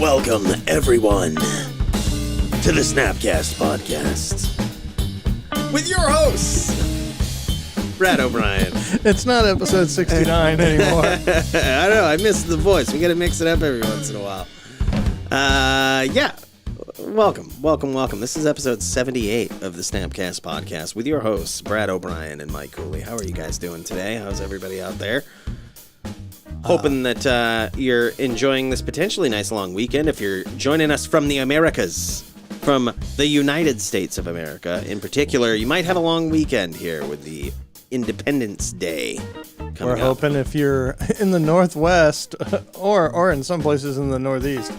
Welcome, everyone, to the SnapCast podcast with your hosts, Brad O'Brien. It's not episode 69 anymore. I don't know, I missed the voice. We gotta mix it up every once in a while. Welcome. This is episode 78 of the SnapCast podcast with your hosts, Brad O'Brien and Mike Cooley. How are you guys doing today? How's everybody out there? Hoping that you're enjoying this potentially nice long weekend. If you're joining us from the Americas, from the United States of America in particular, you might have a long weekend here with the Independence Day coming We're up. hoping if you're in the Northwest or in some places in the Northeast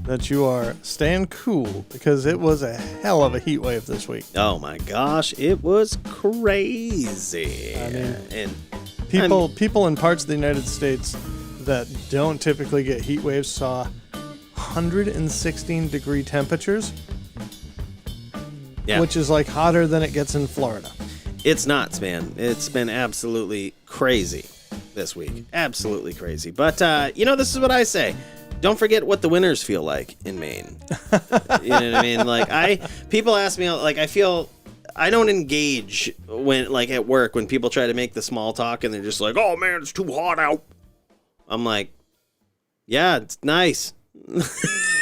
that you are staying cool, because it was a hell of a heat wave this week. Oh my gosh, it was crazy. I mean, and people in parts of the United States that don't typically get heat waves saw 116 degree temperatures, which is like hotter than it gets in Florida. It's nuts, man. It's been absolutely crazy this week. Absolutely crazy. But, this is what I say. Don't forget what the winters feel like in Maine. You know what I mean? People ask me, I don't engage when, at work, when people try to make the small talk and they're just like, oh man, it's too hot out. I'm like, yeah, it's nice.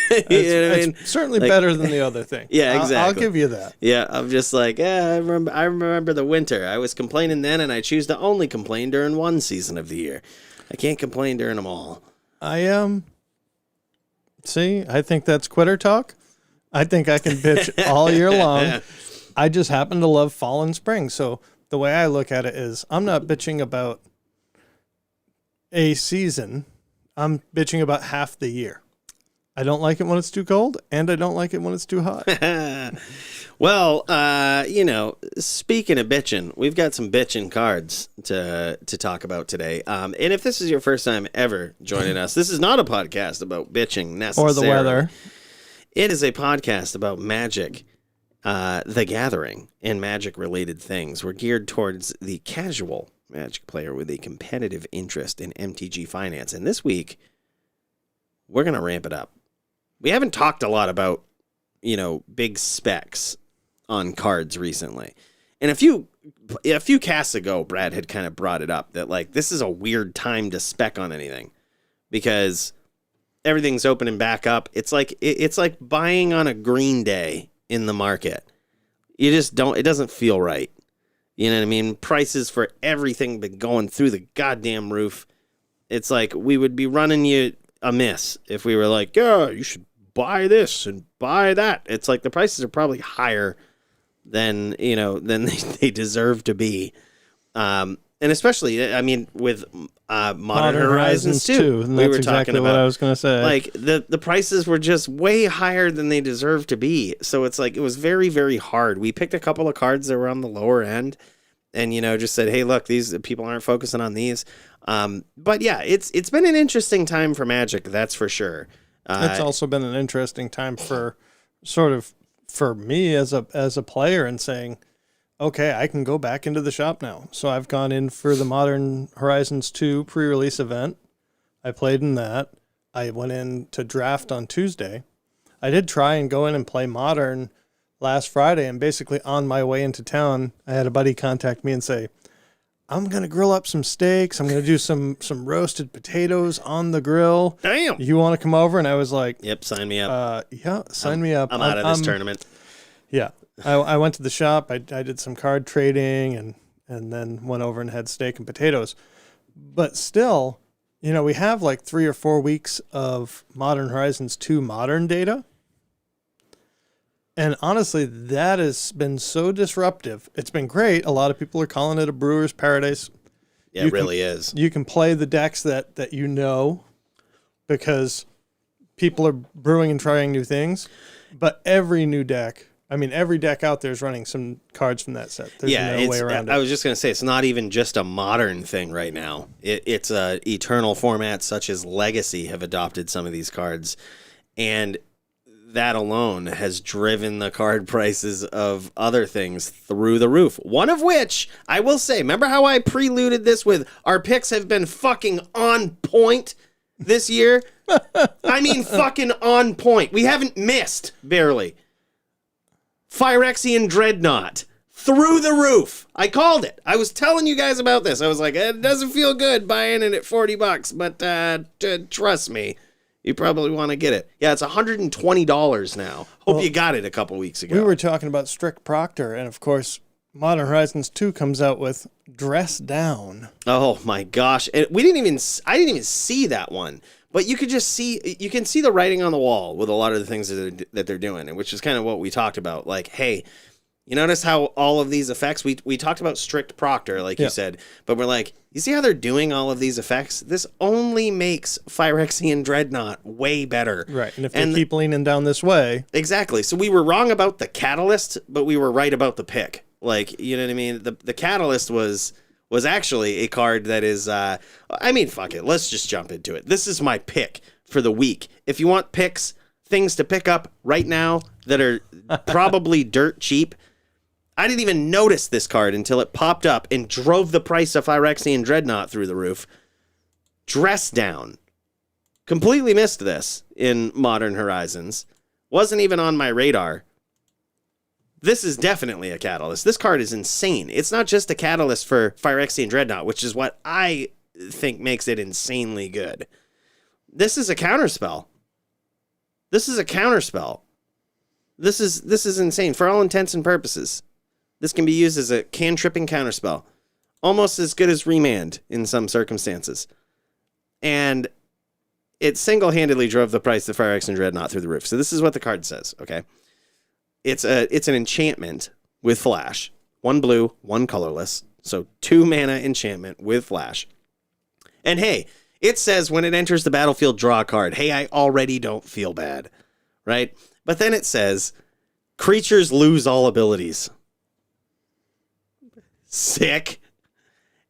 It's certainly better than the other thing. Yeah, exactly. I'll give you that. Yeah, I'm just like, I remember the winter. I was complaining then, and I choose to only complain during one season of the year. I can't complain during them all. I think that's quitter talk. I think I can bitch all year long. I just happen to love fall and spring. So the way I look at it is I'm not bitching about a season. I'm bitching about half the year. I don't like it when it's too cold, and I don't like it when it's too hot. Well, speaking of bitching, we've got some bitching cards to talk about today. And if this is your first time ever joining us, this is not a podcast about bitching necessarily. Or the weather. It is a podcast about Magic, the Gathering, and Magic-related things. We're geared towards the casual Magic player with a competitive interest in MTG finance. And this week, we're going to ramp it up. We haven't talked a lot about, big specs on cards recently. And a few casts ago, Brad had kind of brought it up that, this is a weird time to spec on anything because everything's opening back up. It's like buying on a green day in the market. You just don't, it doesn't feel right. You know what I mean? Prices for everything been going through the goddamn roof. It's like we would be running you amiss if we were like, yeah, you should buy this and buy that. It's like the prices are probably higher than they deserve to be. And especially, with Modern Horizons 2, we were talking about what I was going to say. The prices were just way higher than they deserve to be. So it's it was very, very hard. We picked a couple of cards that were on the lower end and, just said, hey, look, these people aren't focusing on these. But yeah, it's been an interesting time for Magic, that's for sure. It's also been an interesting time for me as a player and saying, okay, I can go back into the shop now. So I've gone in for the Modern Horizons 2 pre-release event. I played in that. I went in to draft on Tuesday. I did try and go in and play Modern last Friday, and basically on my way into town, I had a buddy contact me and say, I'm going to grill up some steaks. I'm going to do some roasted potatoes on the grill. Damn. You want to come over? And I was like, yep, sign me up. Sign me up. I'm out of this tournament. Yeah. I went to the shop. I did some card trading and then went over and had steak and potatoes. But still, we have 3 or 4 weeks of Modern Horizons 2 modern data. And honestly, that has been so disruptive. It's been great. A lot of people are calling it a brewer's paradise. Yeah, it really is. You can play the decks that because people are brewing and trying new things. But every deck out there is running some cards from that set. There's no way around it. I was just going to say, it's not even just a modern thing right now. It's eternal formats such as Legacy have adopted some of these cards. And that alone has driven the card prices of other things through the roof. One of which, I will say, remember how I preluded this with our picks have been fucking on point this year. I mean, fucking on point. We haven't missed, barely. Phyrexian Dreadnought. Through the roof. I called it. I was telling you guys about this. I was like, it doesn't feel good buying it at $40, but trust me, you probably want to get it. Yeah, it's $120 now. Hope you got it a couple weeks ago. We were talking about Strict Proctor, and of course, Modern Horizons 2 comes out with Dress Down. Oh my gosh. And I didn't even see that one. But you can see the writing on the wall with a lot of the things that they're doing, and which is kind of what we talked about. Like, hey, you notice how all of these effects, we talked about Strict Proctor, like you said, but we're like, you see how they're doing all of these effects? This only makes Phyrexian Dreadnought way better. Right, and if they keep leaning down this way. Exactly. So we were wrong about the Catalyst, but we were right about the pick. Like, you know what I mean? The Catalyst was actually a card that is, I mean, fuck it. Let's just jump into it. This is my pick for the week. If you want picks, things to pick up right now that are probably dirt cheap, I didn't even notice this card until it popped up and drove the price of Phyrexian Dreadnought through the roof. Dress Down. Completely missed this in Modern Horizons. Wasn't even on my radar. This is definitely a catalyst. This card is insane. It's not just a catalyst for Phyrexian Dreadnought, which is what I think makes it insanely good. This is a counterspell. This is a counterspell. This is insane for all intents and purposes. This can be used as a cantripping counterspell. Almost as good as Remand in some circumstances. And it single-handedly drove the price of Phyrexian Dreadnought through the roof. So this is what the card says, okay? It's an enchantment with flash. 1 blue, 1 colorless. So 2 mana enchantment with flash. And hey, it says when it enters the battlefield, draw a card. Hey, I already don't feel bad, right? But then it says, creatures lose all abilities. Sick.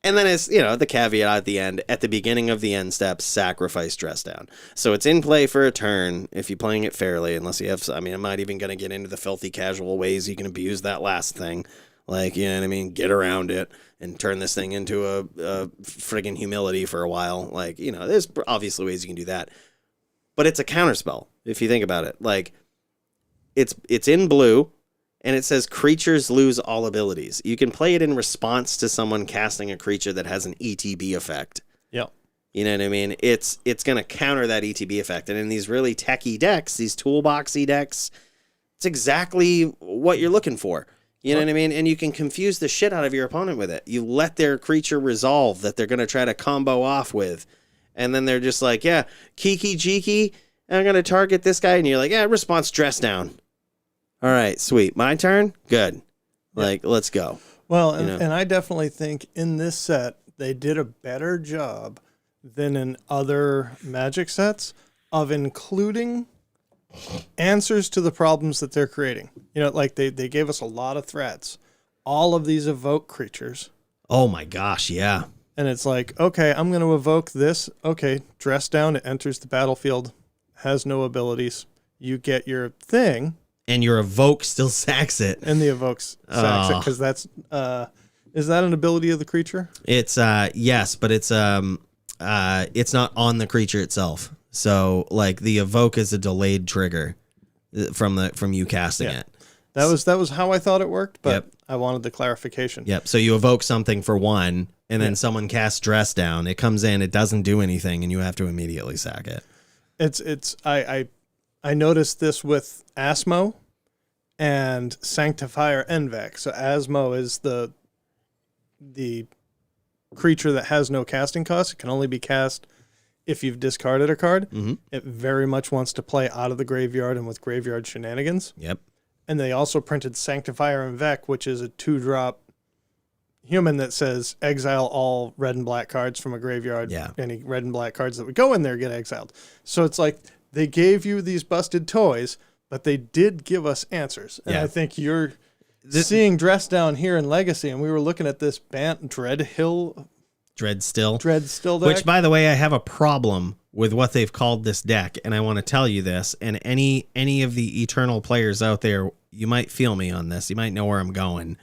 And then it's, the caveat at the end, at the beginning of the end step, sacrifice Dress Down. So it's in play for a turn if you're playing it fairly, unless you have, I'm not even going to get into the filthy casual ways you can abuse that last thing. Like, you know what I mean? Get around it and turn this thing into a friggin' humility for a while. Like, there's obviously ways you can do that. But it's a counterspell, if you think about it. Like, it's in blue. And it says creatures lose all abilities. You can play it in response to someone casting a creature that has an ETB effect. Yep. You know what I mean? It's going to counter that ETB effect. And in these really techie decks, these toolboxy decks, it's exactly what you're looking for. You know what I mean? And you can confuse the shit out of your opponent with it. You let their creature resolve that they're going to try to combo off with. And then they're just like, yeah, Kiki Jiki, I'm going to target this guy. And you're like, yeah, response Dress Down. All right, sweet. My turn? Good. Like, let's go. Well, and I definitely think in this set, they did a better job than in other Magic sets of including answers to the problems that they're creating. Like they gave us a lot of threats. All of these evoke creatures. Oh my gosh, yeah. And it's like, okay, I'm going to evoke this. Okay, Dress Down. It enters the battlefield. Has no abilities. You get your thing. And your evoke still sacks it. And the evoke sacks it because that's is that an ability of the creature? It's yes, but it's not on the creature itself. So like the evoke is a delayed trigger from you casting it. That was how I thought it worked, but I wanted the clarification. Yep. So you evoke something for 1, and then someone casts Dress Down. It comes in, it doesn't do anything, and you have to immediately sack it. I noticed this with Asmo and Sanctifier Envec. So Asmo is the creature that has no casting cost. It can only be cast if you've discarded a card. Mm-hmm. It very much wants to play out of the graveyard and with graveyard shenanigans. Yep. And they also printed Sanctifier Envec, which is a 2-drop human that says exile all red and black cards from a graveyard. Yeah. Any red and black cards that would go in there get exiled. So it's like, they gave you these busted toys, but they did give us answers. And I think you're seeing Dress Down here in Legacy, and we were looking at this Dreadstill deck. Which, by the way, I have a problem with what they've called this deck, and I want to tell you this. And any of the Eternal players out there, you might feel me on this. You might know where I'm going.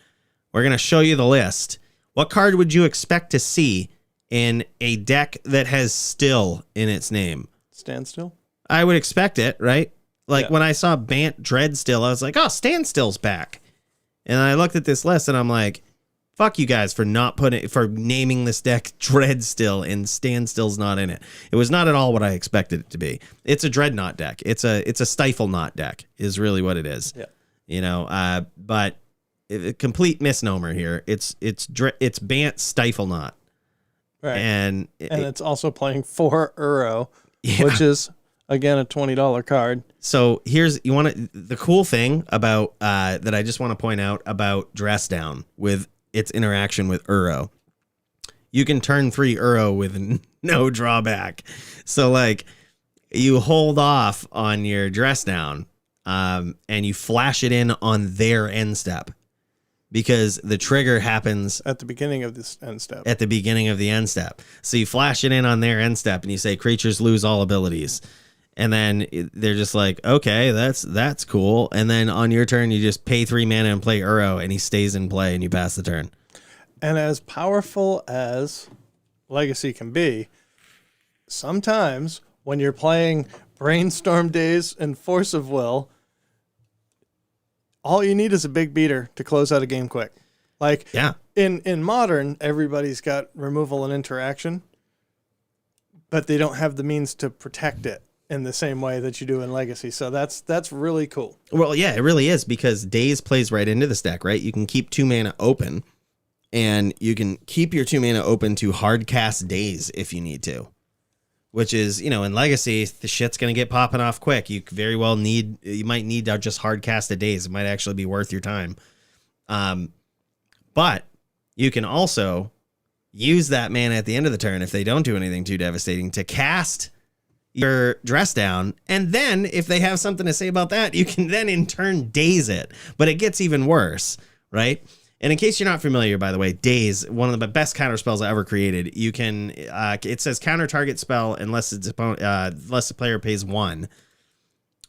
We're going to show you the list. What card would you expect to see in a deck that has still in its name. Standstill? I would expect it, right? Like Yeah. when I saw Bant Dreadstill, I was like, oh, Standstill's back. And I looked at this list and I'm like, fuck you guys for naming this deck Dreadstill and Standstill's not in it. It was not at all what I expected it to be. It's a Dreadnought deck. It's a Stifle Knot deck is really what it is. Yeah. You know, but a complete misnomer here. It's Bant Stifle Knot. Right. And it's also playing 4 Uro, Yeah. which is again a $20 card. So the cool thing about that I just want to point out about Dress Down with its interaction with Uro. You can turn 3 Uro with no drawback. So like you hold off on your Dress Down and you flash it in on their end step because the trigger happens At the beginning of this end step. at the beginning of the end step. So you flash it in on their end step and you say creatures lose all abilities. And then they're just like, okay, that's cool. And then on your turn, you just pay 3 mana and play Uro, and he stays in play, and you pass the turn. And as powerful as Legacy can be, sometimes when you're playing Brainstorm Days and Force of Will, all you need is a big beater to close out a game quick. Like Yeah. in Modern, everybody's got removal and interaction, but they don't have the means to protect it in the same way that you do in Legacy. So that's really cool. Well, yeah, it really is because Daze plays right into this deck, right? You can keep 2 mana open, and you can keep your 2 mana open to hard cast Daze if you need to, which is, you know, in Legacy, the shit's going to get popping off quick. You might need to just hard cast a Daze. It might actually be worth your time. But you can also use that mana at the end of the turn if they don't do anything too devastating to cast your Dress Down, and then if they have something to say about that, you can then in turn Daze it. But it gets even worse, right? And in case you're not familiar, by the way, Daze, one of the best counter spells I ever created. You can it says counter target spell unless unless the player pays 1,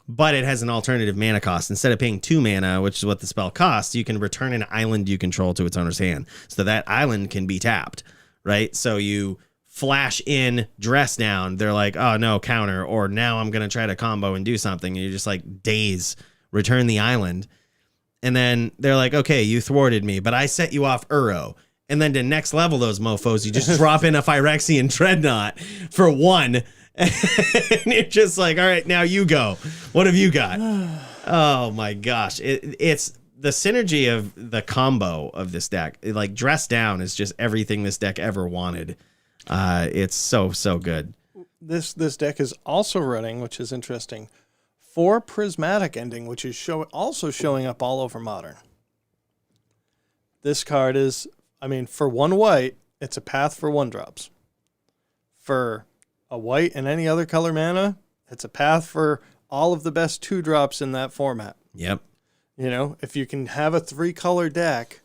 but it has an alternative mana cost. Instead of paying 2 mana, which is what the spell costs, you can return an island you control to its owner's hand, so that island can be tapped, right? So you flash in Dress Down, they're like, oh no, counter, or now I'm gonna try to combo and do something, and you're just like, Daze, return the island, and then they're like, okay, you thwarted me, but I set you off Uro, and then to next level those mofos, you just drop in a Phyrexian Dreadnought for 1, and you're just like, all right, now you go. What have you got? Oh my gosh, it's the synergy of the combo of this deck. Like Dress Down is just everything this deck ever wanted. It's so good. This deck is also running, which is interesting, 4 Prismatic Ending, which is also showing up all over Modern. This card is, for 1 white, it's a path for 1-drops. For a white and any other color mana, it's a path for all of the best 2-drops in that format. Yep. You know, if you can have a 3-color deck,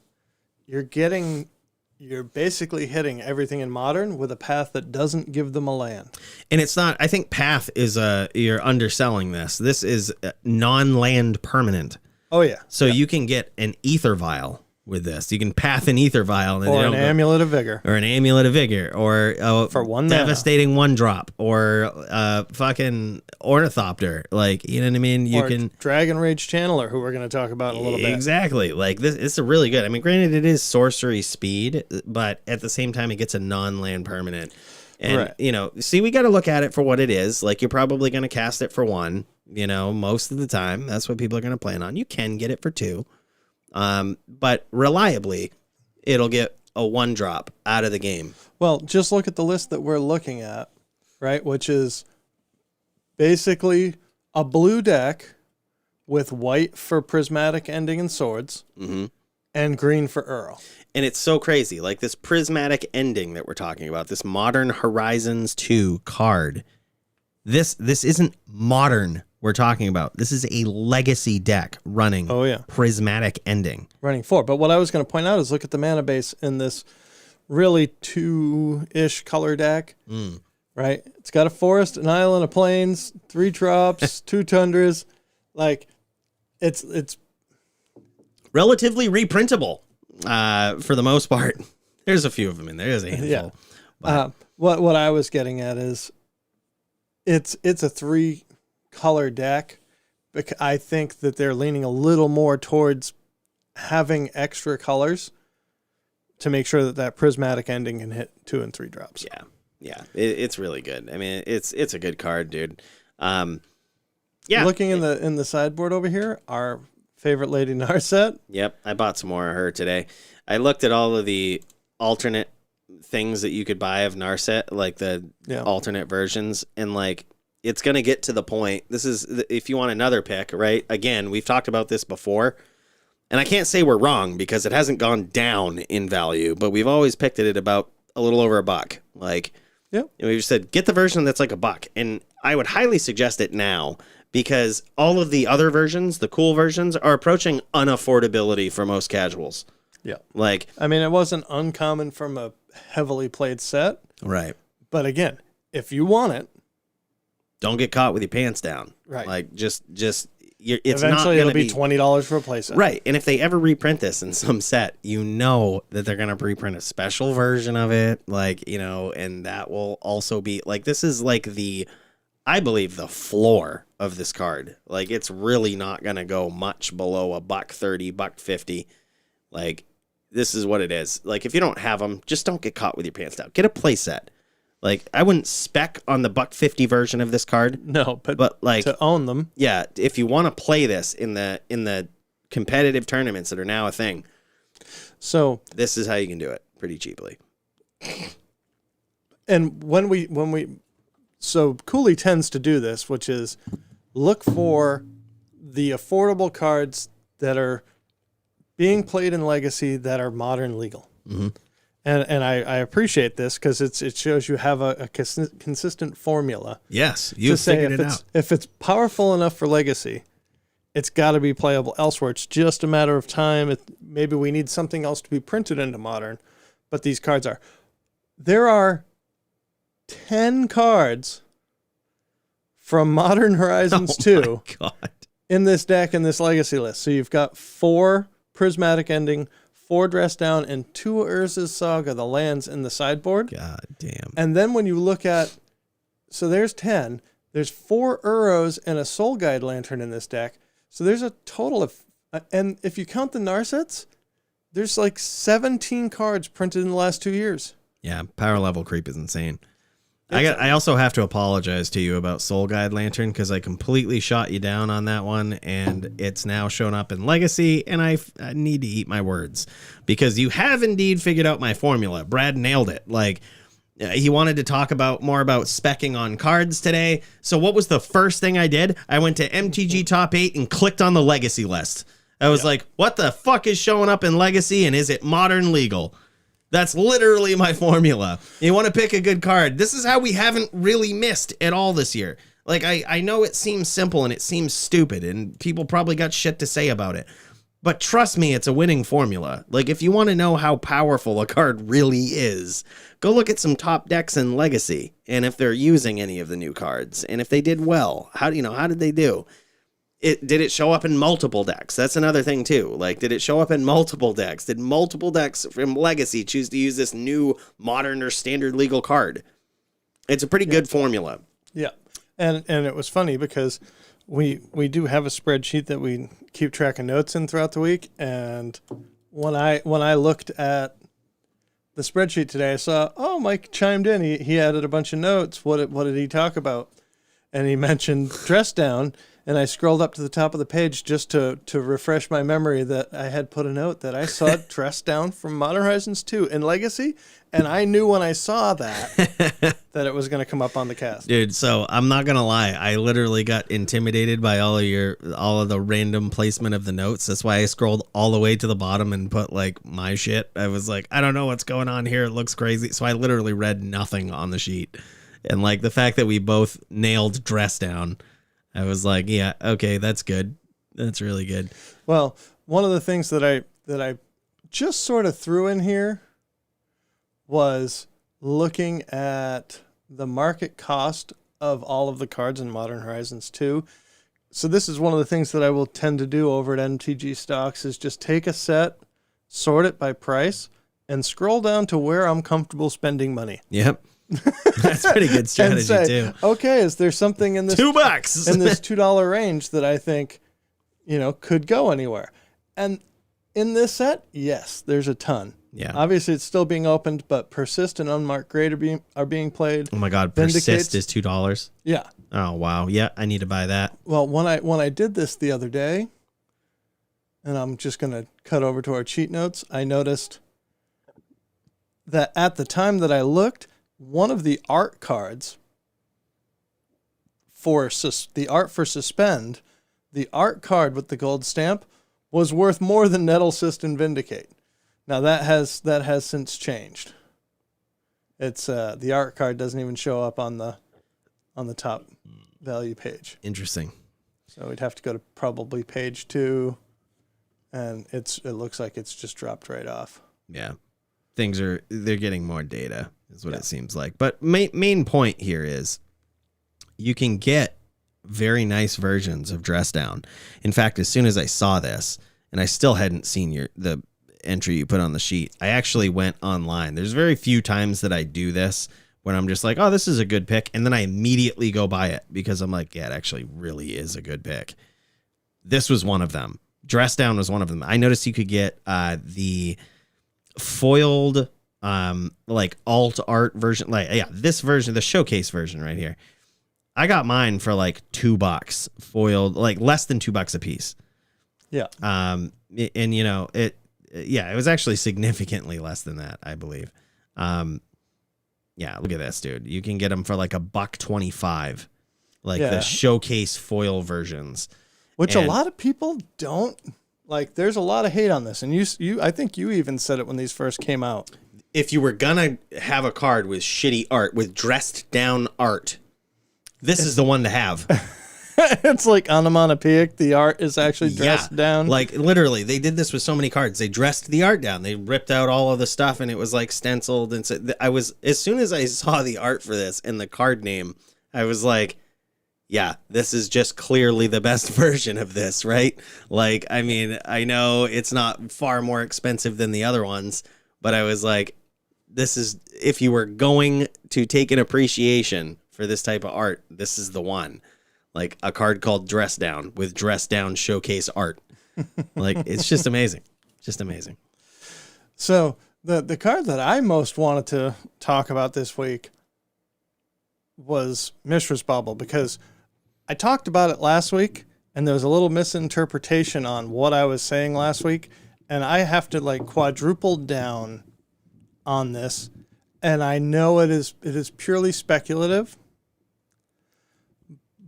you're basically hitting everything in Modern with a path that doesn't give them a land. And it's not, I think path is you're underselling this. This is non-land permanent. Oh yeah. So you can get an Ether Vial with this. You can path an Ether Vial. And or an Amulet of Vigor. Or an Amulet of Vigor. Or for 1 devastating mana. 1-drop. Or fucking Ornithopter. Like, you know what I mean? You can Dragon Rage Channeler, who we're going to talk about in a little bit. Exactly. Like this, it's a really good. Granted, it is sorcery speed, but at the same time, it gets a non-land permanent. And right. You know, see, we got to look at it for what it is. Like, you're probably going to cast it for 1. You know, most of the time, that's what people are going to plan on. You can get it for 2, but reliably, it'll get a 1-drop out of the game. Well, just look at the list that we're looking at, right? Which is basically a blue deck with white for Prismatic Ending and Swords, and green for Uro. And it's so crazy. Like this Prismatic Ending that we're talking about, this Modern Horizons 2 card. This isn't Modern we're talking about. This is a Legacy deck running Prismatic Ending. Running 4. But what I was going to point out is look at the mana base in this really 2-ish color deck. Right? It's got a forest, an island, a plains, 3 drops, 2 tundras. Like, it's relatively reprintable for the most part. There's a few of them in there. There's a handful. Yeah. What I was getting at is it's a 3-color deck. I think that they're leaning a little more towards having extra colors to make sure that prismatic ending can hit 2 and 3 drops. Yeah, it's really good. I mean, it's a good card, dude. Looking in the sideboard over here, our favorite Lady Narset. Yep, I bought some more of her today. I looked at all of the alternate things that you could buy of Narset, like the alternate versions, and like it's gonna get to the point. This is if you want another pick, right? Again, we've talked about this before. And I can't say we're wrong because it hasn't gone down in value, but we've always picked it at about a little over $1. Like, we've said, get the version that's like $1. And I would highly suggest it now because all of the other versions, the cool versions, are approaching unaffordability for most casuals. Yeah. Like, I mean, it wasn't uncommon from a heavily played set. Right. But again, if you want it, don't get caught with your pants down. Right. Like, just it's eventually not it'll be $20 for a playset. Right. And if they ever reprint this in some set, you know that they're going to reprint a special version of it. Like, and that will also be like, this is like I believe the floor of this card. Like, it's really not going to go much below $130, $150. Like, this is what it is. Like, if you don't have them, just don't get caught with your pants down. Get a playset. Like, I wouldn't spec on the $150 version of this card. No, but like to own them. Yeah, if you want to play this in the competitive tournaments that are now a thing. So this is how you can do it pretty cheaply. And so Cooley tends to do this, which is look for the affordable cards that are being played in Legacy that are modern legal. Mm-hmm. And I appreciate this because it shows you have a consistent formula. Yes, you've figured it out. If it's powerful enough for Legacy, it's got to be playable elsewhere. It's just a matter of time. Maybe we need something else to be printed into Modern, but these cards are. There are 10 cards from Modern Horizons 2 in this deck in this Legacy list. So you've got 4 Prismatic Ending, 4 Dress Down, and 2 Urzas Saga, the lands in the sideboard. God damn. And then when you look at, so there's 10, there's 4 Uros and a Soul Guide Lantern in this deck. So there's a total of, and if you count the Narsets, there's like 17 cards printed in the last 2 years. Yeah, power level creep is insane. I also have to apologize to you about Soul Guide Lantern because I completely shot you down on that one, and it's now shown up in Legacy, and I need to eat my words because you have indeed figured out my formula. Brad nailed it. Like, he wanted to talk more about speccing on cards today. So what was the first thing I did? I went to MTG Top 8 and clicked on the Legacy list. I was like, what the fuck is showing up in Legacy, and is it modern legal? That's literally my formula. You want to pick a good card. This is how we haven't really missed at all this year. Like, I know it seems simple and it seems stupid and people probably got shit to say about it. But trust me, it's a winning formula. Like, if you want to know how powerful a card really is, go look at some top decks in Legacy and if they're using any of the new cards and if they did well. How did they do? Did it show up in multiple decks? That's another thing too. Like, did it show up in multiple decks? Did multiple decks from Legacy choose to use this new modern or standard legal card? It's a pretty good formula. Yeah. And it was funny because we do have a spreadsheet that we keep track of notes in throughout the week. And when I looked at the spreadsheet today, I saw, Mike chimed in. He added a bunch of notes. What did he talk about? And he mentioned Dress Down. And I scrolled up to the top of the page just to refresh my memory that I had put a note that I saw Dress Down from Modern Horizons 2 in Legacy. And I knew when I saw that it was going to come up on the cast. Dude, so I'm not going to lie. I literally got intimidated by all of the random placement of the notes. That's why I scrolled all the way to the bottom and put like my shit. I was like, I don't know what's going on here. It looks crazy. So I literally read nothing on the sheet. And like the fact that we both nailed Dress Down, I was like, yeah, okay, that's good. That's really good. Well, one of the things that I just sort of threw in here was looking at the market cost of all of the cards in Modern Horizons 2. So this is one of the things that I will tend to do over at MTG Stocks is just take a set, sort it by price, and scroll down to where I'm comfortable spending money. Yep. That's pretty good strategy, say, too. Okay, is there something in this $2 in this $2 range that I think, could go anywhere? And in this set, yes, there's a ton. Yeah. Obviously, it's still being opened, but Persist and Unmarked Grade are being played. Oh my God, Persist is $2. Yeah. Oh wow, yeah, I need to buy that. Well, when I did this the other day, and I'm just gonna cut over to our cheat notes, I noticed that at the time that I looked, one of the art cards for the art for Suspend, the art card with the gold stamp, was worth more than Nettlesist and Vindicate. Now that has since changed. It's the art card doesn't even show up on the top value page. Interesting. So we'd have to go to probably page 2, and it looks like it's just dropped right off. Yeah, they're getting more data, is what it seems like. But main point here is you can get very nice versions of Dress Down. In fact, as soon as I saw this, and I still hadn't seen the entry you put on the sheet, I actually went online. There's very few times that I do this when I'm just like, oh, this is a good pick, and then I immediately go buy it because I'm like, yeah, it actually really is a good pick. This was one of them. Dress Down was one of them. I noticed you could get the foiled alt art version, this version, the showcase version right here. I got mine for like $2 foiled, like less than $2 a piece. Yeah. And it was actually significantly less than that, I believe. Yeah, look at this, dude. You can get them for like $1.25, the showcase foil versions, which a lot of people don't like. There's a lot of hate on this, and you I think you even said it when these first came out. If you were gonna have a card with shitty art, with dressed down art, this is the one to have. It's like onomatopoeic. The art is actually dressed down. Like literally, they did this with so many cards. They dressed the art down. They ripped out all of the stuff, and it was like stenciled. And so as soon as I saw the art for this and the card name, I was like, yeah, this is just clearly the best version of this, right? Like, I mean, I know it's not far more expensive than the other ones, but I was like, this is, if you were going to take an appreciation for this type of art, this is the one. Like a card called Dress Down with Dress Down showcase art. Like, it's just amazing. Just amazing. So the card that I most wanted to talk about this week was Mishras Bauble, because I talked about it last week and there was a little misinterpretation on what I was saying last week. And I have to quadruple down on this. And I know it is purely speculative.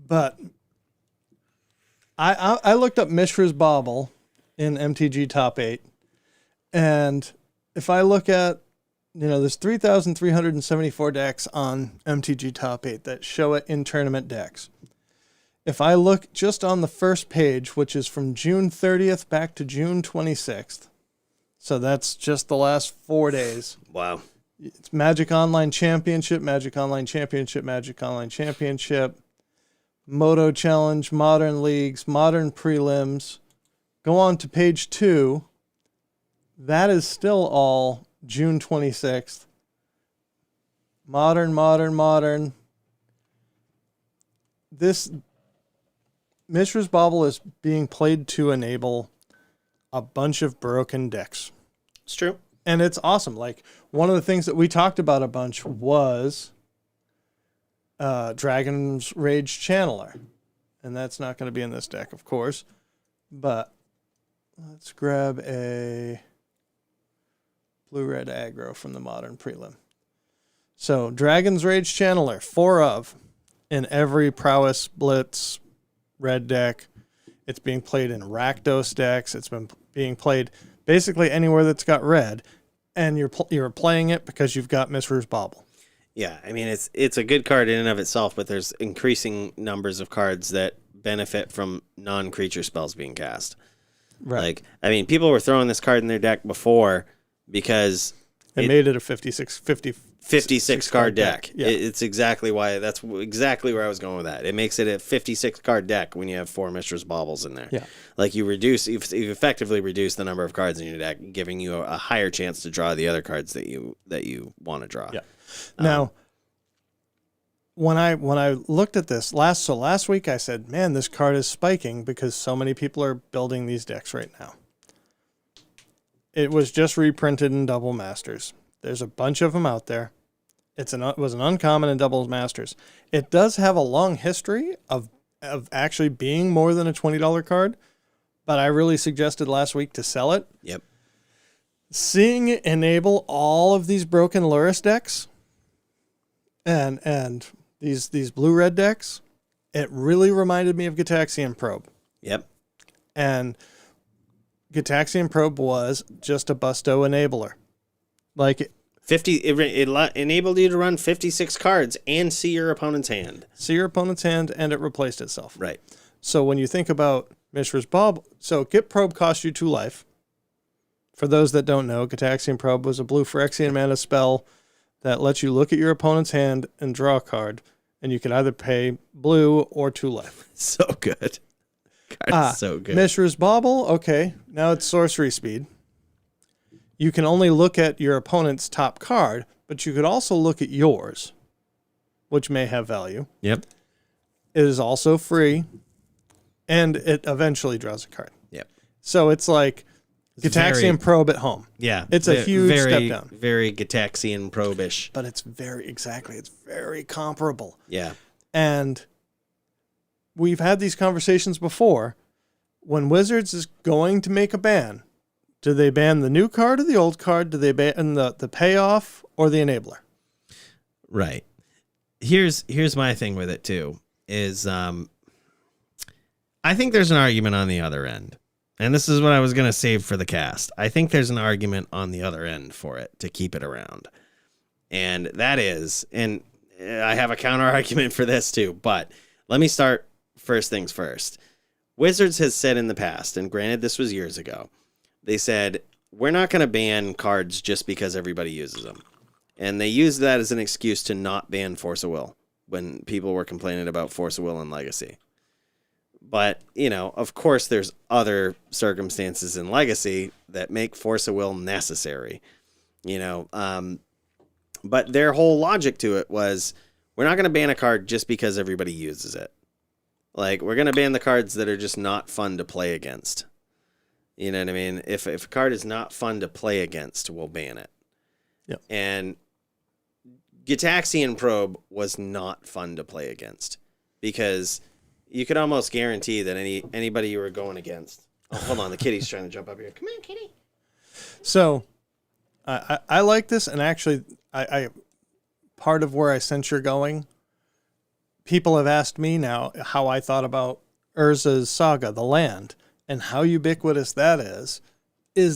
But I looked up Mishras Bauble in MTG Top 8. And if I look at, there's 3,374 decks on MTG Top 8 that show it in tournament decks. If I look just on the first page, which is from June 30th back to June 26th, so that's just the last 4 days. Wow. It's Magic Online Championship, Magic Online Championship, Magic Online Championship, Moto Challenge, Modern Leagues, Modern Prelims. Go on to page 2. That is still all June 26th. Modern. This Mishra's Bauble is being played to enable a bunch of broken decks. It's true. And it's awesome. Like, one of the things that we talked about a bunch was Dragon's Rage Channeler. And that's not going to be in this deck, of course. But let's grab a blue-red aggro from the Modern Prelim. So, Dragon's Rage Channeler, 4 of, in every Prowess Blitz red deck. It's being played in Rakdos decks. It's been being played basically anywhere that's got red. And you're playing it because you've got Mishra's Bauble. Yeah, I mean, it's a good card in and of itself, but there's increasing numbers of cards that benefit from non-creature spells being cast. Right. Like, I mean, people were throwing this card in their deck before because it made it a 50 56 card deck. Yeah. It's exactly why. That's exactly where I was going with that. It makes it a 56 card deck when you have 4 Mishras Baubles in there. Yeah. Like you've effectively reduced the number of cards in your deck, giving you a higher chance to draw the other cards that you want to draw. Yeah. Now, when I looked at this last week, I said, man, this card is spiking because so many people are building these decks right now. It was just reprinted in Double Masters. There's a bunch of them out there. It was an uncommon in Double Masters. It does have a long history of actually being more than a $20 card, but I really suggested last week to sell it. Yep. Seeing it enable all of these broken Luris decks and these blue-red decks, it really reminded me of Gitaxian Probe. Yep. And Gitaxian Probe was just a Busto enabler. Like 50, it enabled you to run 56 cards and see your opponent's hand. See your opponent's hand, and it replaced itself. Right. So when you think about Mishra's Bauble, so Get Probe cost you 2 life. For those that don't know, Gitaxian Probe was a blue Phyrexian mana spell that lets you look at your opponent's hand and draw a card, and you can either pay blue or 2 life. So good. Card's so good. Mishra's Bauble, okay, now it's sorcery speed. You can only look at your opponent's top card, but you could also look at yours, which may have value. Yep. It is also free, and it eventually draws a card. Yep. So it's like Gitaxian Probe at home. Yeah. It's a huge step down. Very Gitaxian Probe-ish. But it's very comparable. Yeah. And we've had these conversations before. When Wizards is going to make a ban, do they ban the new card or the old card? Do they ban the payoff or the enabler? Right. Here's my thing with it too, is I think there's an argument on the other end. And this is what I was going to save for the cast. I think there's an argument on the other end for it to keep it around. And that is, and I have a counter argument for this too, but let me start first things first. Wizards has said in the past, and granted this was years ago, they said, we're not going to ban cards just because everybody uses them. And they used that as an excuse to not ban Force of Will when people were complaining about Force of Will and Legacy. But, you know, of course there's other circumstances in Legacy that make Force of Will necessary. You know, but their whole logic to it was, we're not going to ban a card just because everybody uses it. Like, we're going to ban the cards that are just not fun to play against. You know what I mean? If a card is not fun to play against, we'll ban it. Yep. And Gitaxian Probe was not fun to play against because you could almost guarantee that anybody you were going against. Oh, hold on, the kitty's trying to jump up here. Come on, kitty. So I like this, and actually, I part of where I sense you're going. People have asked me now how I thought about Urzas Saga, the land. And how ubiquitous that is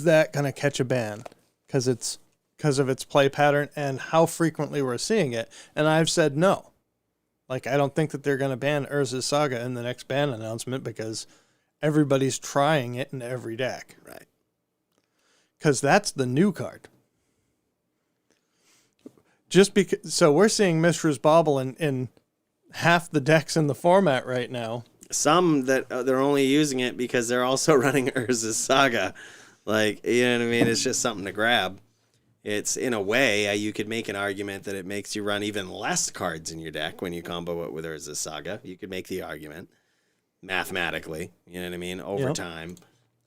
that going to catch a ban? Because of its play pattern and how frequently we're seeing it. And I've said no. Like, I don't think that they're going to ban Urzas Saga in the next ban announcement because everybody's trying it in every deck. Right. Because that's the new card. Just because, so we're seeing Mishra's Bauble in half the decks in the format right now. Some that they're only using it because they're also running Urzas Saga. Like, you know what I mean? It's just something to grab. It's, in a way, you could make an argument that it makes you run even less cards in your deck when you combo it with Urzas Saga. You could make the argument mathematically, you know what I mean, over time.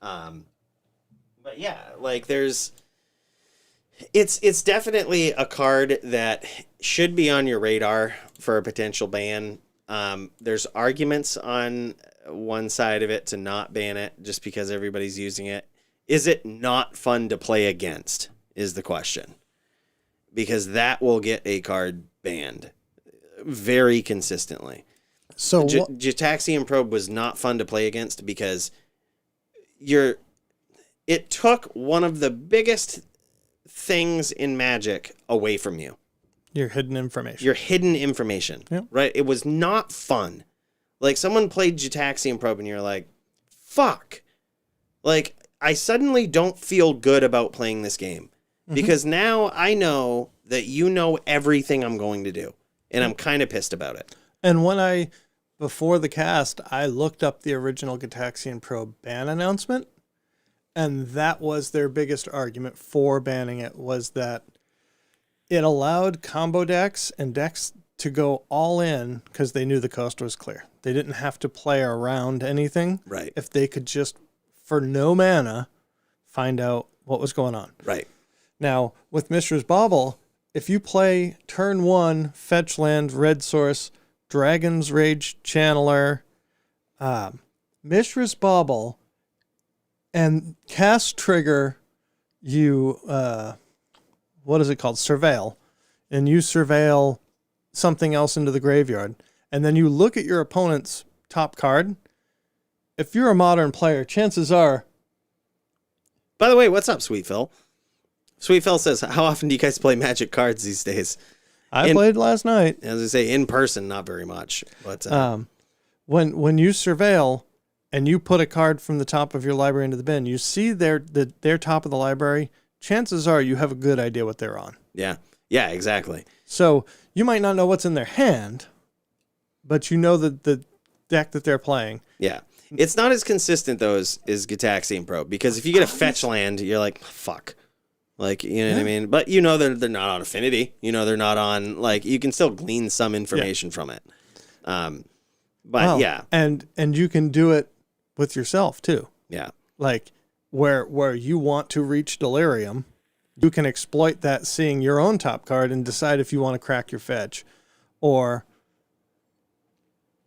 But yeah, like it's definitely a card that should be on your radar for a potential ban. There's arguments on one side of it to not ban it just because everybody's using it. Is it not fun to play against is the question. Because that will get a card banned very consistently. So Gitaxian Probe was not fun to play against because it took one of the biggest things in Magic away from you. Your hidden information. Your hidden information. Yep. Right? It was not fun. Like, someone played Gitaxian Probe and you're like, fuck. Like, I suddenly don't feel good about playing this game. Because now I know that you know everything I'm going to do. And I'm kind of pissed about it. And before the cast, I looked up the original Gitaxian Probe ban announcement, and that was their biggest argument for banning it, was that it allowed combo decks and decks to go all in because they knew the coast was clear. They didn't have to play around anything. Right. If they could just, for no mana, find out what was going on. Right. Now, with Mishra's Bauble, if you play turn 1, fetch land, red source, Dragon's Rage Channeler, Mishra's Bauble, and cast trigger, you, what is it called? Surveil. And you surveil something else into the graveyard. And then you look at your opponent's top card. If you're a modern player, chances are. By the way, what's up, Sweet Phil? Sweet Phil says, how often do you guys play Magic cards these days? I played last night. As I say, in person, not very much. But when you surveil and you put a card from the top of your library into the bin, you see their top of the library, chances are you have a good idea what they're on. Yeah. Yeah, exactly. So you might not know what's in their hand, but you know the deck that they're playing. Yeah. It's not as consistent, though, as Gitaxian Probe, because if you get a fetch land, you're like, fuck. Like, you know what I mean? But you know they're not on Affinity. You know they're not on, like, you can still glean some information from it. Yeah. And you can do it with yourself, too. Yeah. Like, where you want to reach Delirium, you can exploit that seeing your own top card and decide if you want to crack your fetch or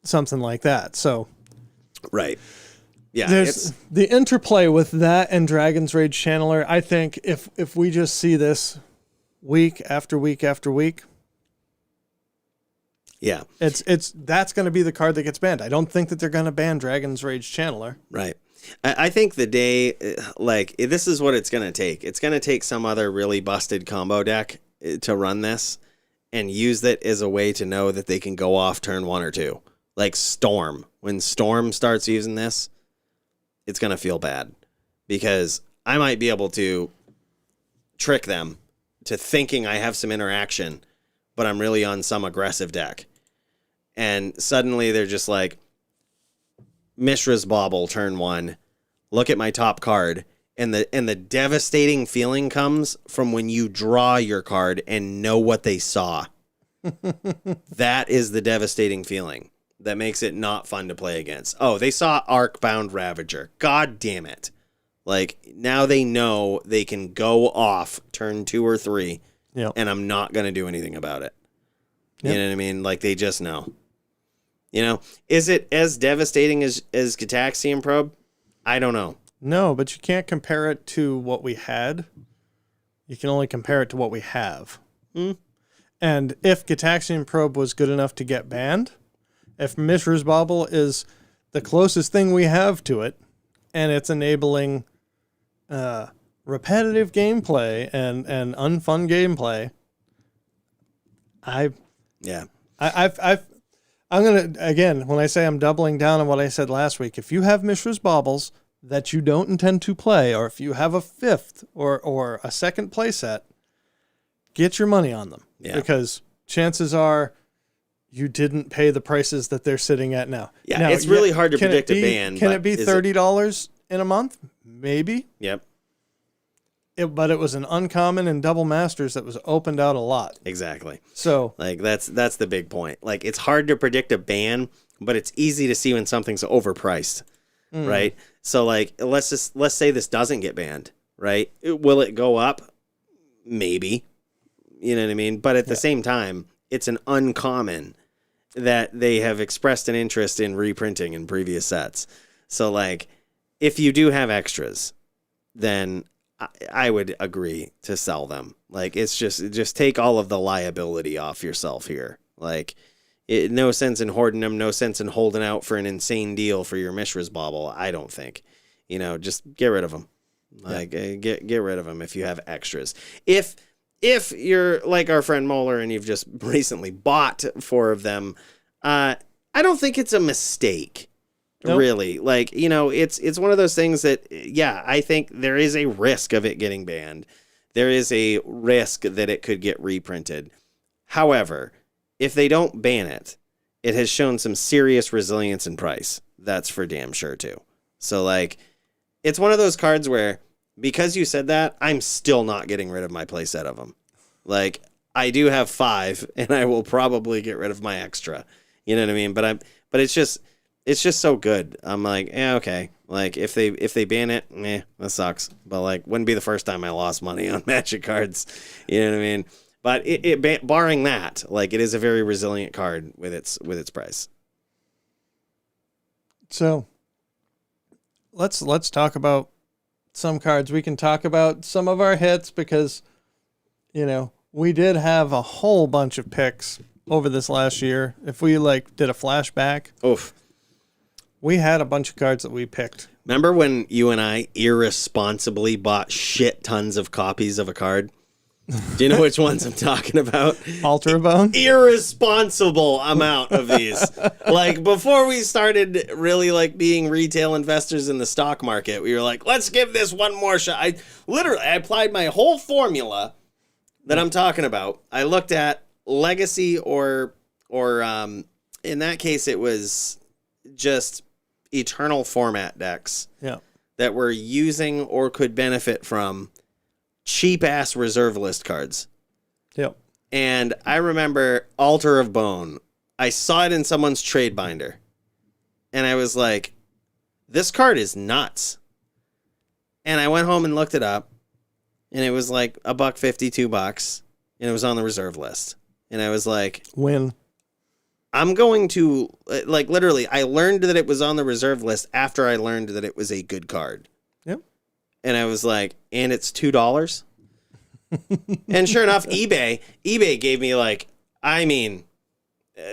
something like that. So, right. Yeah. There's the interplay with that and Dragon's Rage Channeler. I think if we just see this week after week after week, yeah, that's going to be the card that gets banned. I don't think that they're going to ban Dragon's Rage Channeler. Right. I think the day, like, this is what it's going to take. It's going to take some other really busted combo deck to run this and use it as a way to know that they can go off turn 1 or 2. Like Storm. When Storm starts using this, it's going to feel bad because I might be able to trick them to thinking I have some interaction, but I'm really on some aggressive deck. And suddenly they're just like, Mishra's Bauble, turn 1, look at my top card, and the devastating feeling comes from when you draw your card and know what they saw. That is the devastating feeling that makes it not fun to play against. Oh, they saw Arcbound Ravager. God damn it. Like, now they know they can go off turn 2 or 3, and I'm not going to do anything about it. You know what I mean? Like, they just know. You know, is it as devastating as Gitaxian Probe? I don't know. No, but you can't compare it to what we had. You can only compare it to what we have. And if Gitaxian Probe was good enough to get banned, if Mishra's Bauble is the closest thing we have to it, and it's enabling repetitive gameplay and unfun gameplay, I'm going to, again, when I say I'm doubling down on what I said last week, if you have Mishra's Baubles that you don't intend to play, or if you have a 5th or a second play set, get your money on them. Yeah. Because chances are you didn't pay the prices that they're sitting at now. Yeah, now, it's really hard to predict a ban. Can it be $30 in a month? Maybe. Yep. But it was an uncommon and double masters that was opened out a lot. Exactly. So, like, that's the big point. Like, it's hard to predict a ban, but it's easy to see when something's overpriced, right? So, like, let's say this doesn't get banned, right? Will it go up? Maybe. You know what I mean? But at the same time, it's an uncommon that they have expressed an interest in reprinting in previous sets. So, like, if you do have extras, then I would agree to sell them. Like, it's just take all of the liability off yourself here. Like, no sense in hoarding them, no sense in holding out for an insane deal for your Mishra's Bauble, I don't think. You know, just get rid of them. Like, get rid of them if you have extras. If you're like our friend Moeller and you've just recently bought 4 of them, I don't think it's a mistake. Nope. Really. Like, you know, it's one of those things that, I think there is a risk of it getting banned. there is a risk that it could get reprinted. However, if they don't ban it, it has shown some serious resilience in price. That's for damn sure too. So like, it's one of those cards where, because you said that, I'm still not getting rid of my playset of them. Like, I do have 5, and I will probably get rid of my extra. You know what I mean? But it's just so good. I'm like, yeah, okay. Like, if they ban it, that sucks. But like, wouldn't be the first time I lost money on Magic cards. You know what I mean? But barring that, like, it is a very resilient card with its price. So, let's talk about some cards. We can talk about some of our hits because, you know, we did have a whole bunch of picks over this last year. If we like did a flashback, we had a bunch of cards that we picked. Remember when you and I irresponsibly bought shit tons of copies of a card? Do you know which ones I'm talking about? Altar of Bone? Irresponsible amount of these. Like, before we started really like being retail investors in the stock market, we were like, let's give this one more shot. I applied my whole formula that I'm talking about. I looked at legacy or in that case it was just eternal format decks that were using or could benefit from cheap ass reserve list cards. Yep. And I remember Altar of Bone. I saw it in someone's trade binder. And I was like, this card is nuts. And I went home and looked it up. And it was like $1.50, $2. And it was on the reserve list. And I was like, win. I'm going to, like, literally, I learned that it was on the reserve list after I learned that it was a good card. Yep. And I was like, and it's $2? And sure enough, eBay gave me like, I mean,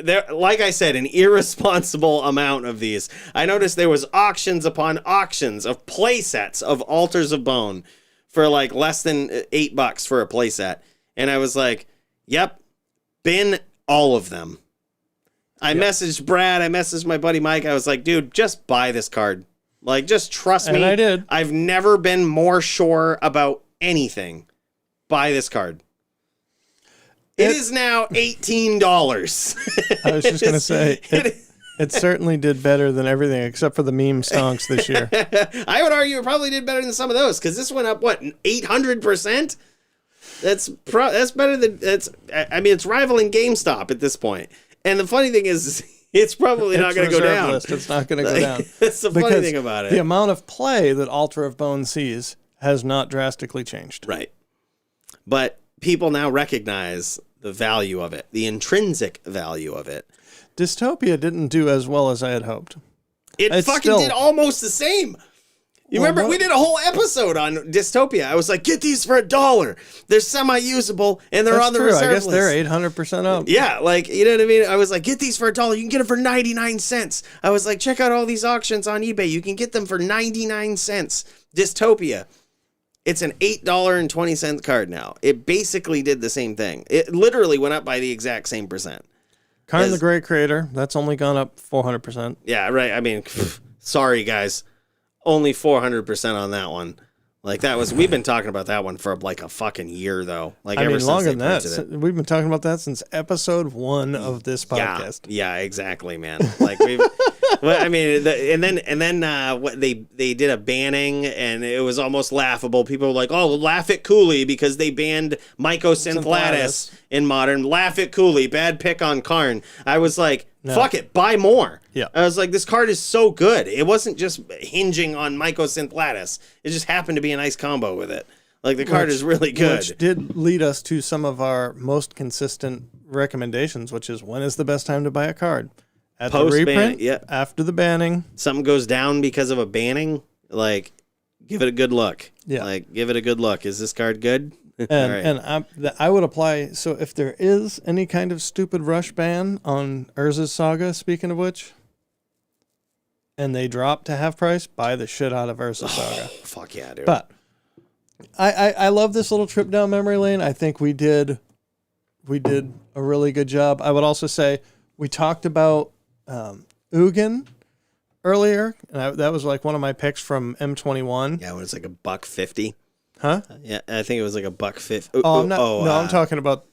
there, like I said, an irresponsible amount of these. I noticed there was auctions upon auctions of play sets of Altars of Bone for like less than $8 for a play set. And I was like, yep, bin all of them. I messaged Brad, I messaged my buddy Mike. I was like, dude, just buy this card. Like, just trust me. And I did. I've never been more sure about anything. Buy this card. It is now $18. I was just going to say, it certainly did better than everything except for the meme stonks this year. I would argue it probably did better than some of those because this went up, what, 800%? That's better than, I mean, it's rivaling GameStop at this point. And the funny thing is, it's probably not going to go down. It's not going to go down. That's the funny thing about it. The amount of play that Altar of Bone sees has not drastically changed. Right. But people now recognize the value of it, the intrinsic value of it. Dystopia didn't do as well as I had hoped. It fucking did almost the same. You remember, we did a whole episode on Dystopia. I was like, get these for $1. They're semi-usable, and they're on the reserve list. I guess they're 800% up. Yeah, like, you know what I mean? I was like, get these for $1. You can get them for 99 cents. I was like, check out all these auctions on eBay. You can get them for 99 cents. Dystopia. It's an $8.20 card now. It basically did the same thing. It literally went up by the exact same percent. Karn the Great Creator, that's only gone up 400%. Yeah, right. I mean, sorry, guys. Only 400% on that one. Like, that was, we've been talking about that one for like a fucking year, though. Like, I ever mean, since longer they than that. printed it. We've been talking about that since episode 1 of this podcast. Yeah, exactly, man. Like, we've, well, I mean, and then what they did a banning, and it was almost laughable. People were like, "Oh, laugh at Cooley because they banned Mycosynthlatus in Modern. Laugh at Cooley, bad pick on Karn." I was like, no. Fuck it, buy more. Yeah. I was like, this card is so good. It wasn't just hinging on Mycosynthlatus. It just happened to be a nice combo with it. Like, the card is really good. Which did lead us to some of our most consistent recommendations, which is when is the best time to buy a card? At the reprint, after the banning. Something goes down because of a banning, like, give it a good look. Yeah. Like, give it a good look. Is this card good? And I would apply, so if there is any kind of stupid rush ban on Urzas Saga, speaking of which, and they drop to half price, buy the shit out of Urzas Saga. Fuck yeah, dude. But I love this little trip down memory lane. I think we did a really good job. I would also say we talked about Ugin earlier, and that was like one of my picks from M21. Yeah, when it's like $1.50. Huh? Yeah, I think it was like $1.50. I'm talking about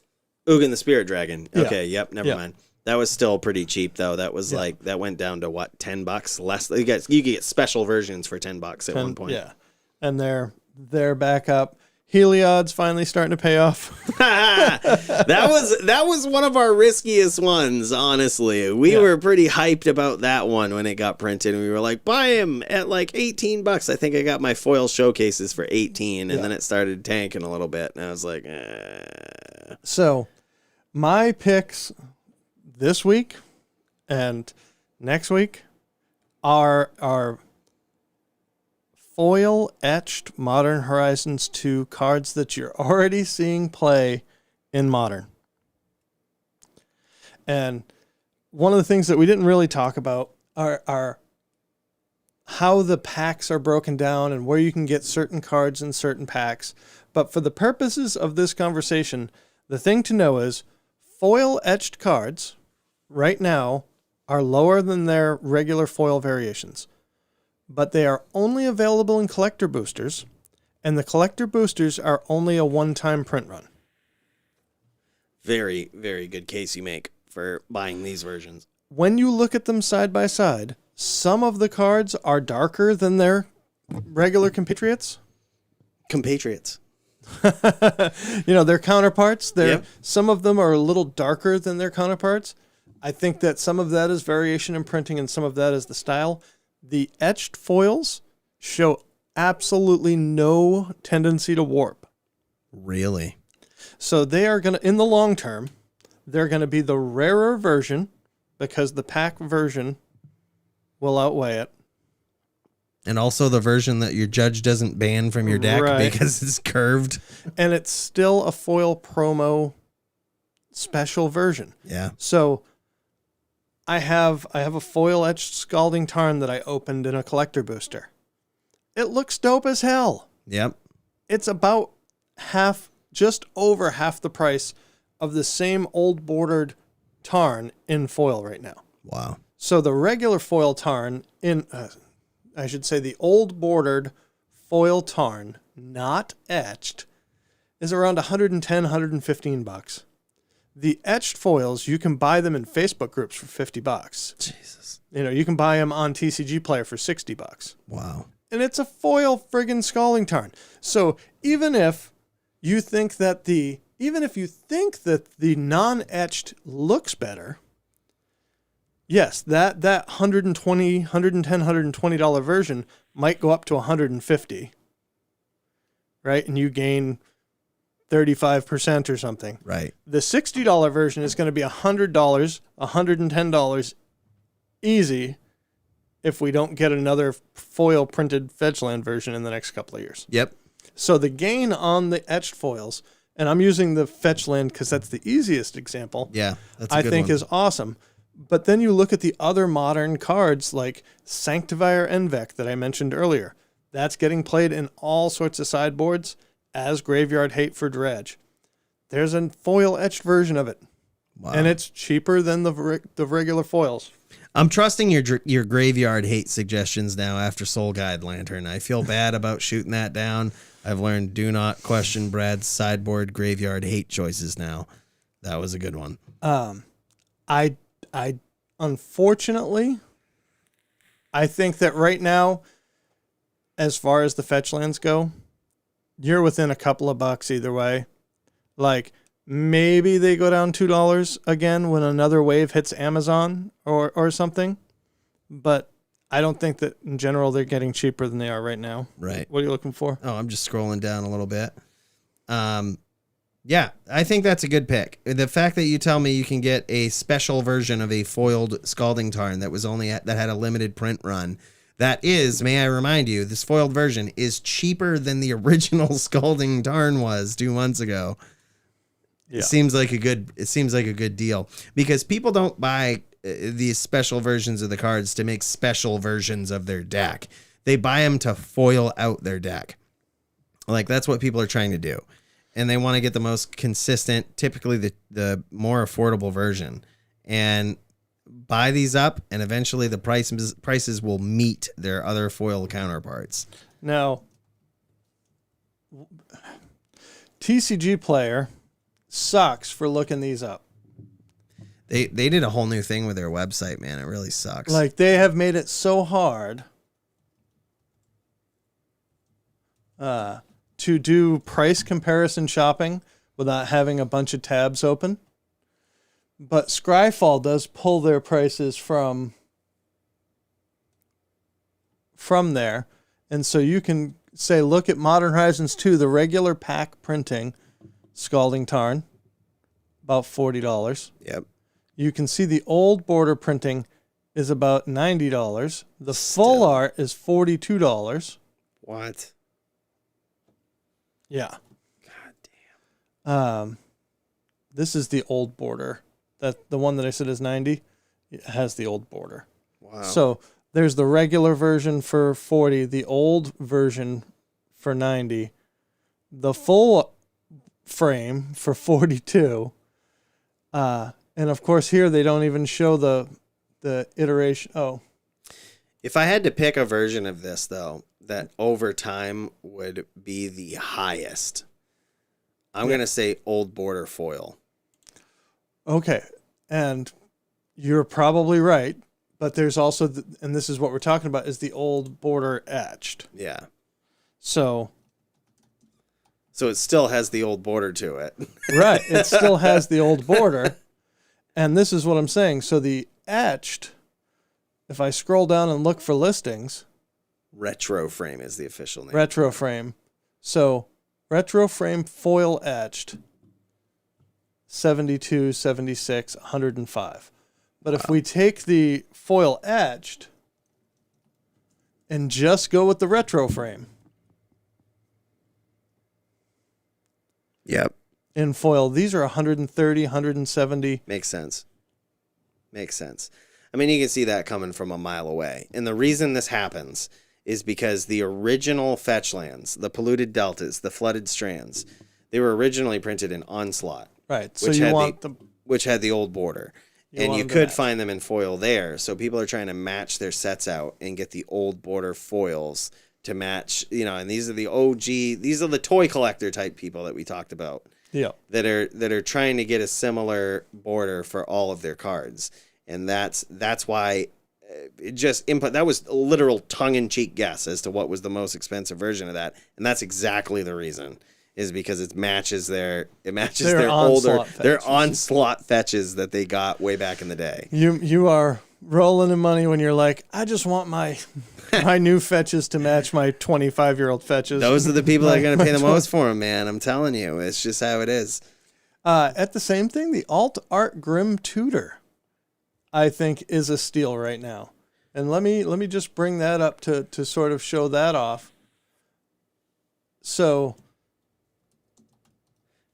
Ugin the Spirit Dragon. Yeah. Okay, yep, never mind. That was still pretty cheap though. That was like that went down to what, $10 less. You could get special versions for $10 at one point. Yeah, and they're back up. Heliod's finally starting to pay off. that was one of our riskiest ones, honestly. We were pretty hyped about that one when it got printed. We were like, buy him at like $18. I think I got my foil showcases for 18, and then it started tanking a little bit, and I was like, So, my picks this week and next week are foil etched Modern Horizons 2 cards that you're already seeing play in Modern. And one of the things that we didn't really talk about are how the packs are broken down and where you can get certain cards in certain packs. But for the purposes of this conversation, the thing to know is foil etched cards right now are lower than their regular foil variations. But they are only available in collector boosters, and the collector boosters are only a one-time print run. very, very good case you make for buying these versions. When you look at them side by side, some of the cards are darker than their regular compatriots. Their counterparts. Some of them are a little darker than their counterparts. I think that some of that is variation in printing and some of that is the style. The etched foils show absolutely no tendency to warp. Really? So they are going to, in the long term, they're going to be the rarer version because the pack version will outweigh it. And also the version that your judge doesn't ban from your deck because it's curved. And it's still a foil promo special version. Yeah. So I have a foil etched Scalding Tarn that I opened in a collector booster. It looks dope as hell. Yep. It's about just over half the price of the same old bordered Tarn in foil right now. Wow. So the regular foil Tarn the old bordered foil Tarn, not etched, is around $110, $115. The etched foils, you can buy them in Facebook groups for $50. Jesus. You can buy them on TCG Player for $60. Wow. And it's a foil friggin' Scalding Tarn. So even if you think that the non-etched looks better, yes, that $110, $120 version might go up to $150, right? And you gain 35% or something. Right. The $60 version is going to be $100, $110 easy if we don't get another foil printed Fetchland version in the next couple of years. Yep. So the gain on the etched foils, and I'm using the Fetchland because that's the easiest example. Yeah, that's a good I think one. is awesome. But then you look at the other modern cards like Sanctifier Envec that I mentioned earlier. That's getting played in all sorts of sideboards as Graveyard Hate for Dredge. There's a foil etched version of it. Wow. And it's cheaper than the regular foils. I'm trusting your Graveyard Hate suggestions now after Soul Guide Lantern. I feel bad about shooting that down. I've learned do not question Brad's sideboard Graveyard Hate choices now. That was a good one. I unfortunately, I think that right now, as far as the Fetchlands go, you're within a couple of bucks either way. Like, maybe they go down $2 again when another wave hits Amazon or something. But I don't think that in general they're getting cheaper than they are right now. Right. What are you looking for? Oh, I'm just scrolling down a little bit. Yeah, I think that's a good pick. The fact that you tell me you can get a special version of a foiled Scalding Tarn that had a limited print run. That is, may I remind you, this foiled version is cheaper than the original Scalding Tarn was 2 months ago. Yeah. It seems like a good deal because people don't buy these special versions of the cards to make special versions of their deck. They buy them to foil out their deck. Like that's what people are trying to do. And they want to get the most consistent, typically the more affordable version, and buy these up, and eventually the prices will meet their other foil counterparts. Now, TCG Player sucks for looking these up. They did a whole new thing with their website, man. It really sucks. Like, they have made it so hard to do price comparison shopping without having a bunch of tabs open. But Scryfall does pull their prices from there. And so you can say, look at Modern Horizons 2, the regular pack printing, Scalding Tarn, about $40. Yep. You can see the old border printing is about $90. The full art is $42. What? Yeah. God damn. This is the old border. That the one that I said is 90, it has the old border. Wow. So there's the regular version for 40, the old version for 90, the full frame for 42. And of course here they don't even show the iteration. Oh. If I had to pick a version of this though, that over time would be the highest, I'm going to say old border foil. Okay. And you're probably right, but there's also, and this is what we're talking about, is the old border etched. Yeah. So it still has the old border to it. right. It still has the old border. And this is what I'm saying. So the etched, if I scroll down and look for listings. Retro frame is the official name. Retro frame. So retro frame foil etched, 72, 76, 105. But if we take the foil etched and just go with the retro frame Yep. in foil, these are 130, 170. Makes sense. I mean, you can see that coming from a mile away. And the reason this happens is because the original fetch lands, the polluted deltas, the flooded strands, they were originally printed in Onslaught. Right. So you want which had the old border. And you could find them in foil there. So people are trying to match their sets out and get the old border foils to match, and these are the OG, these are the toy collector type people that we talked about. Yeah. That are trying to get a similar border for all of their cards. And that's why that was a literal tongue-in-cheek guess as to what was the most expensive version of that. And that's exactly the reason, is because it matches their onslaught fetches that they got way back in the day. You are rolling in money when you're like, I just want my new fetches to match my 25-year-old fetches. Those are the people that are going to pay the most for them, man. I'm telling you, it's just how it is. At the same thing, the alt art Grim Tutor, I think, is a steal right now. And let me just bring that up to sort of show that off. So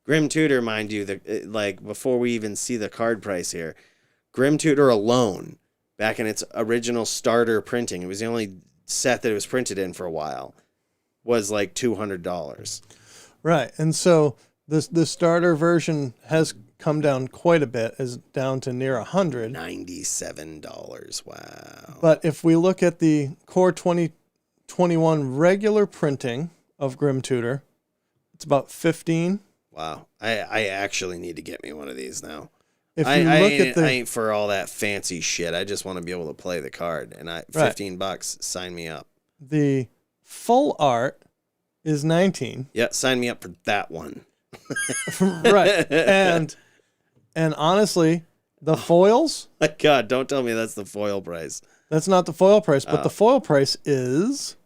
Grim Tutor, mind you, before we even see the card price here, Grim Tutor alone, back in its original starter printing, it was the only set that it was printed in for a while, was like $200. Right. And so the starter version has come down quite a bit, is down to near $100. $97. Wow. But if we look at the Core 2021 regular printing of Grim Tutor, it's about $15. Wow. I actually need to get me one of these now. If you I look ain't for all that fancy shit. I just want to be able to play the card. And $15, sign me up. The full art is $19. Yeah, sign me up for that one. Right. And honestly, the foils, My God, don't tell me that's the foil price. that's not the foil price, but the foil price is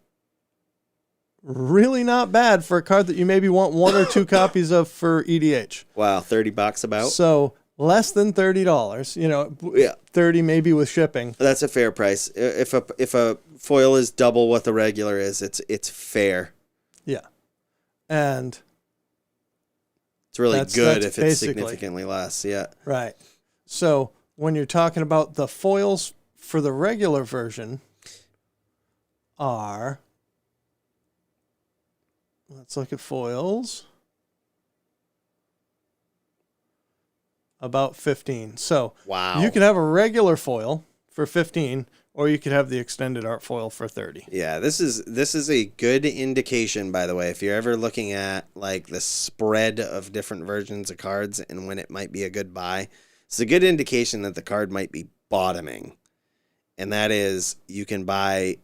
really not bad for a card that you maybe want one or two copies of for EDH. Wow, $30 about. So less than $30, Yeah. 30 maybe with shipping. That's a fair price. If a foil is double what the regular is, it's fair. Yeah. And it's really good that's if it's significantly less. Yeah. right. So when you're talking about the foils for the regular version are, let's look at foils, about 15. So Wow. you can have a regular foil for 15, Or you could have the extended art foil for 30. Yeah, this is a good indication, by the way, if you're ever looking at like the spread of different versions of cards and when it might be a good buy. It's a good indication that the card might be bottoming. And that is, you can buy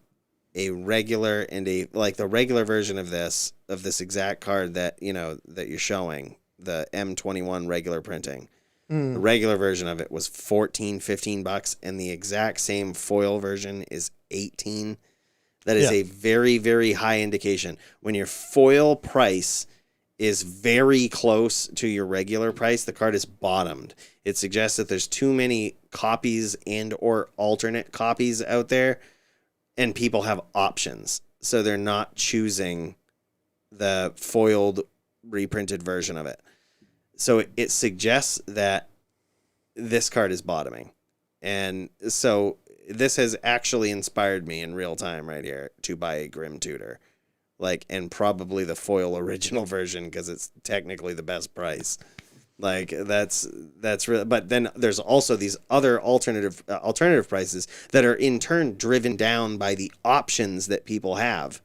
a regular and the regular version of this exact card that, that you're showing, the M21 regular printing. The regular version of it was $14-15, and the exact same foil version is $18. That is a very, very high indication. When your foil price is very close to your regular price, the card is bottomed. It suggests that there's too many copies and or alternate copies out there, and people have options. So they're not choosing the foiled reprinted version of it. So it suggests that this card is bottoming. And so this has actually inspired me in real time right here to buy a Grim Tutor. And probably the foil original version, because it's technically the best price. That's really, but then there's also these other alternative prices that are in turn driven down by the options that people have.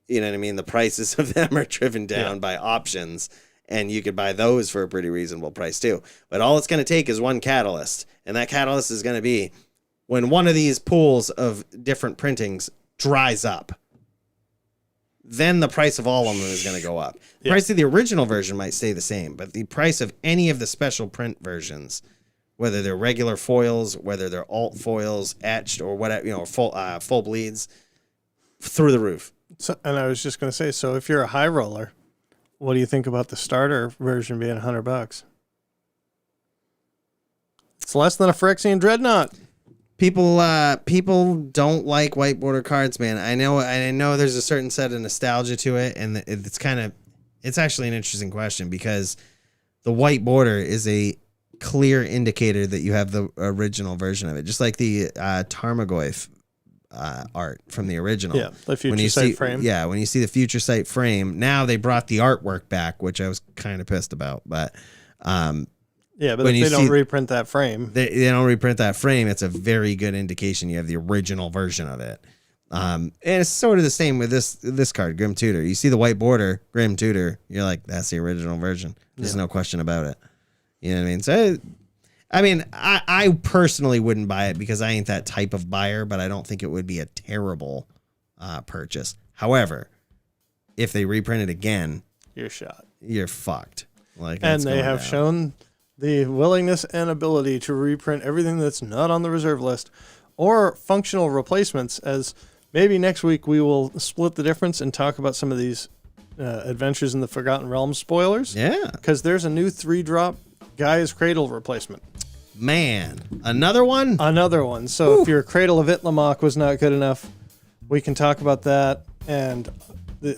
You know what I mean? The prices of them are driven down by options, and you could buy those for a pretty reasonable price too. But all it's going to take is one catalyst, and that catalyst is going to be when one of these pools of different printings dries up. Then the price of all of them is going to go up. The price of the original version might stay the same, but the price of any of the special print versions, whether they're regular foils, whether they're alt foils, etched, or whatever, full bleeds, through the roof. So, and I was just going to say, so if you're a high roller, what do you think about the starter version being $100? It's less than a Phyrexian Dreadnought. People don't like white border cards, man. I know there's a certain set of nostalgia to it, and it's actually an interesting question, because the white border is a clear indicator that you have the original version of it, just like the Tarmogoyf art from the original. Yeah, the Future Sight frame. Yeah, when you see the Future Sight frame, now they brought the artwork back, which I was kind of pissed about, but yeah, but if they don't reprint that frame. They don't reprint that frame. It's a very good indication you have the original version of it. And it's sort of the same with this card, Grim Tutor. You see the white border, Grim Tutor, you're like, that's the original version. There's no question about it. You know what I mean? So, I personally wouldn't buy it because I ain't that type of buyer, but I don't think it would be a terrible purchase. However, if they reprint it again, you're shot. You're fucked. And they have shown the willingness and ability to reprint everything that's not on the reserve list or functional replacements, as maybe next week we will split the difference and talk about some of these Adventures in the Forgotten Realms spoilers. Yeah. Because there's a new 3-drop Gaia's Cradle replacement. Man, another one? Another one. So if your Cradle of Itlamok was not good enough, we can talk about that and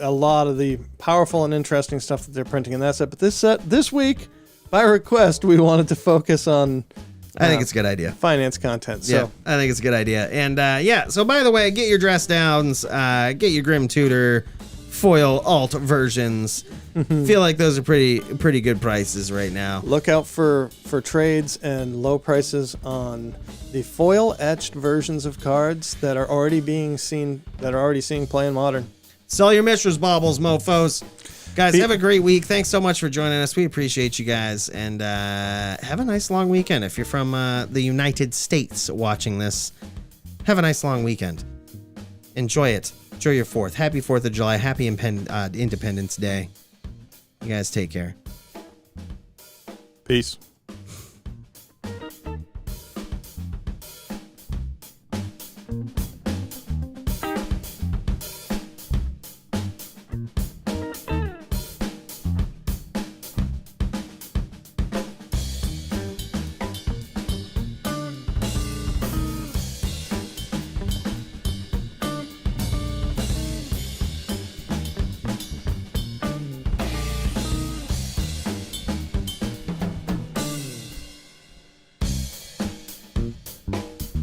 a lot of the powerful and interesting stuff that they're printing in that set. But this week, by request, we wanted to focus on I think it's a good idea. Finance content. So. Yeah, I think it's a good idea. And so by the way, get your dress downs, get your Grim Tutor foil alt versions. Feel like those are pretty good prices right now. Look out for trades and low prices on the foil etched versions of cards that are already seeing play in Modern. Sell your Mishras Baubles, mofos. Guys, have a great week. Thanks so much for joining us. We appreciate you guys. And have a nice long weekend. If you're from the United States watching this, have a nice long weekend. Enjoy it. Enjoy your 4th. Happy 4th of July. Happy Independence Day. You guys take care. Peace.